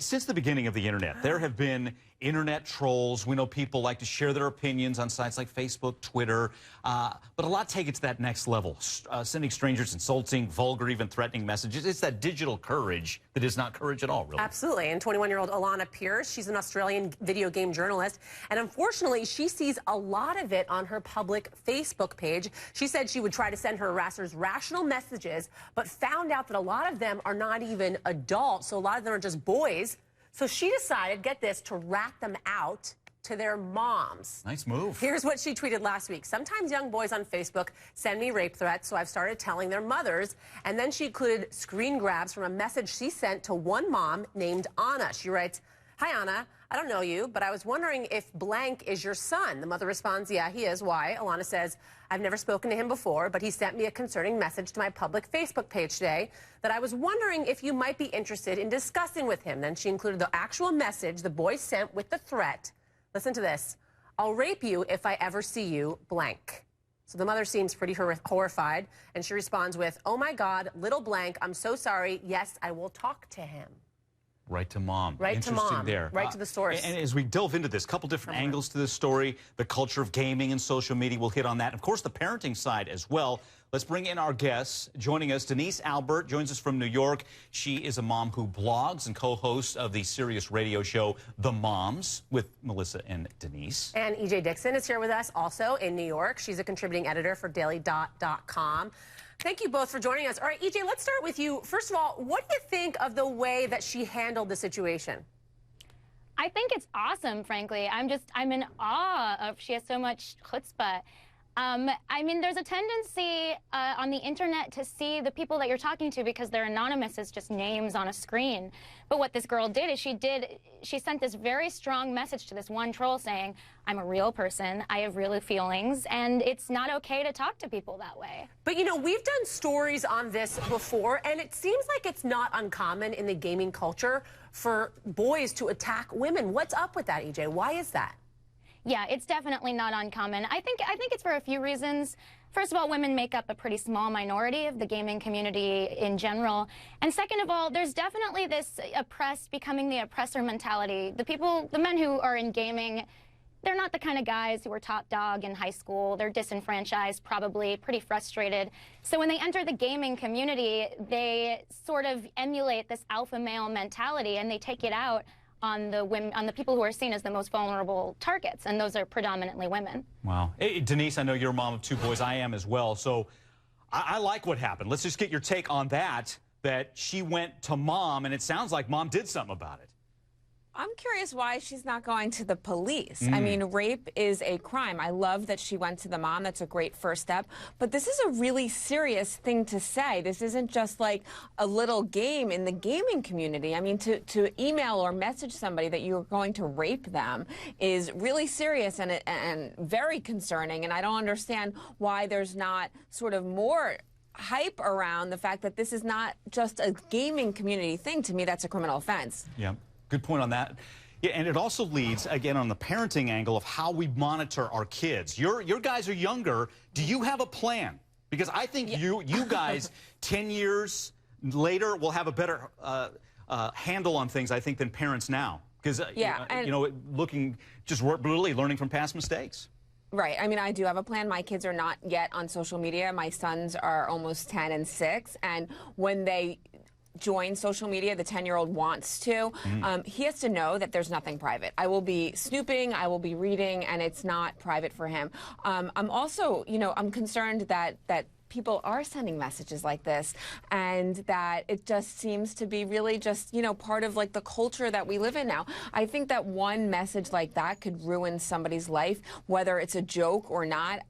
Since the beginning of the internet, there have been internet trolls. We know people like to share their opinions on sites like Facebook, Twitter, but a lot take it to that next level, sending strangers insulting, vulgar, even threatening messages. It's that digital courage that is not courage at all, really. Absolutely. And 21-year-old Alana Pierce, she's an Australian video game journalist, and unfortunately, she sees a lot of it on her public Facebook page. She said she would try to send her harassers rational messages, but found out that a lot of them are not even adults, so a lot of them are just boys. So she decided, get this, to rat them out to their moms. Nice move. Here's what she tweeted last week. Sometimes young boys on Facebook send me rape threats, so I've started telling their mothers. And then she included screen grabs from a message she sent to one mom named Anna. She writes, "Hi, Anna. I don't know you, but I was wondering if blank is your son." The mother responds, "Yeah, he is. Why?" Alana says, "I've never spoken to him before, but he sent me a concerning message to my public Facebook page today that I was wondering if you might be interested in discussing with him." Then she included the actual message the boy sent with the threat. Listen to this. "I'll rape you if I ever see you, blank." So the mother seems pretty horrified, and she responds with, "Oh my God, little blank, I'm so sorry. Yes, I will talk to him." Right to mom. Right to mom. There. Right to the source. And as we delve into this, a couple different angles to this story, the culture of gaming and social media, we'll hit on that. And of course, the parenting side as well. Let's bring in our guests. Joining us, Denise Albert joins us from New York. She is a mom who blogs and co-hosts of the Sirius radio show, The Moms, with Melissa and Denise. And EJ Dixon is here with us also in New York. She's a contributing editor for dailydot.com. Thank you both for joining us. All right, EJ, let's start with you. First of all, what do you think of the way that she handled the situation? I think it's awesome, frankly. I'm in awe of, she has so much chutzpah. I mean, there's a tendency on the internet to see the people that you're talking to because they're anonymous as just names on a screen. But what this girl did is she sent this very strong message to this one troll saying, "I'm a real person, I have real feelings, and it's not okay to talk to people that way." But, you know, we've done stories on this before, and it seems like it's not uncommon in the gaming culture for boys to attack women. What's up with that, EJ? Why is that? Yeah, it's definitely not uncommon. I think it's for a few reasons. First of all, women make up a pretty small minority of the gaming community in general. And second of all, there's definitely this becoming the oppressor mentality. The men who are in gaming, they're not the kind of guys who were top dog in high school. They're disenfranchised, probably pretty frustrated. So when they enter the gaming community, they sort of emulate this alpha male mentality, and they take it out on the women, on the people who are seen as the most vulnerable targets, and those are predominantly women. Wow. Hey, Denise, I know you're a mom of two boys. I am as well. So I like what happened. Let's just get your take on that she went to mom, and it sounds like mom did something about it. I'm curious why she's not going to the police. I mean, rape is a crime. I love that she went to the mom. That's a great first step. But this is a really serious thing to say. This isn't just like a little game in the gaming community. I mean, to email or message somebody that you're going to rape them is really serious and very concerning. And I don't understand why there's not sort of more hype around the fact that this is not just a gaming community thing. To me, that's a criminal offense. Yeah. Good point on that. Yeah, and it also leads, again, on the parenting angle of how we monitor our kids. Your guys are younger. Do you have a plan? Because I think you guys, 10 years later, will have a better handle on things, I think, than parents now. Because, you know, looking, just really learning from past mistakes. Right. I mean, I do have a plan. My kids are not yet on social media. My sons are almost 10 and 6. And when they join social media, the 10-year-old wants to, he has to know that there's nothing private. I will be snooping, I will be reading, and it's not private for him. I'm also, you know, I'm concerned that people are sending messages like this, and that it just seems to be really just, you know, part of like the culture that we live in now. I think that one message like that could ruin somebody's life, whether it's a joke or not.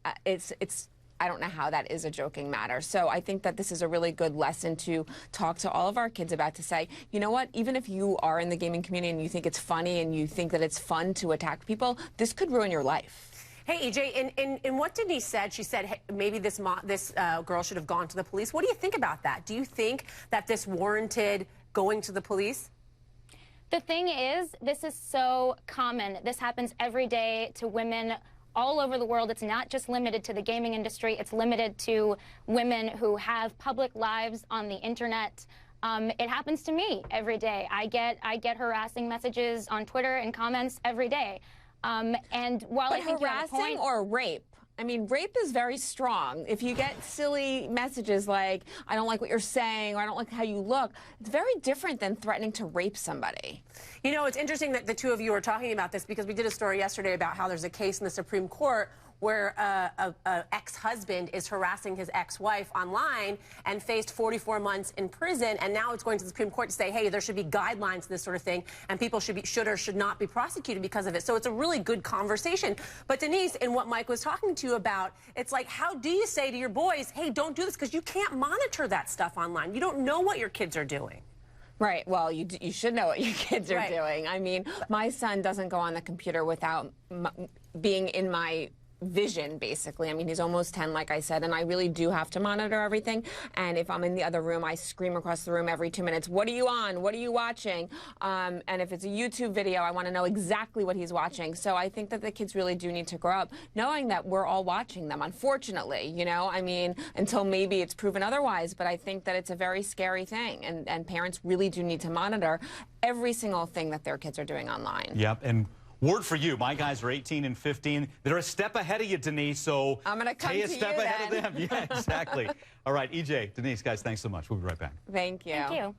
I don't know how that is a joking matter. So I think that this is a really good lesson to talk to all of our kids about, to say, you know what, even if you are in the gaming community and you think it's funny and you think that it's fun to attack people, this could ruin your life. Hey, EJ, in what Denise said, she said, hey, maybe this girl should have gone to the police. What do you think about that? Do you think that this warranted going to the police? The thing is, this is so common. This happens every day to women all over the world. It's not just limited to the gaming industry. It's limited to women who have public lives on the internet. It happens to me every day. I get harassing messages on Twitter and comments every day. And while But I think harassing you have a point, or rape? I mean, rape is very strong. If you get silly messages like, I don't like what you're saying, or I don't like how you look, it's very different than threatening to rape somebody. You know, it's interesting that the two of you are talking about this because we did a story yesterday about how there's a case in the Supreme Court where an ex-husband is harassing his ex-wife online and faced 44 months in prison, and now it's going to the Supreme Court to say, hey, there should be guidelines to this sort of thing, and people should or should not be prosecuted because of it. So it's a really good conversation. But Denise, in what Mike was talking to you about, it's like, how do you say to your boys, hey, don't do this, because you can't monitor that stuff online. You don't know what your kids are doing. Right. Well, you should know what your kids are doing. I mean, my son doesn't go on the computer without being in my vision, basically. I mean, he's almost 10, like I said, and I really do have to monitor everything. And if I'm in the other room, I scream across the room every 2 minutes, what are you on? What are you watching? And if it's a YouTube video, I want to know exactly what he's watching. So I think that the kids really do need to grow up knowing that we're all watching them, unfortunately, you know? I mean, until maybe it's proven otherwise, but I think that it's a very scary thing, and parents really do need to monitor every single thing that their kids are doing online. Yep, and word for you, my guys are 18 and 15. They're a step ahead of you, Denise, so I'm gonna come stay a to step you ahead then. of them. Yeah, exactly. All right, EJ, Denise, guys, thanks so much. We'll be right back. Thank you. thank you.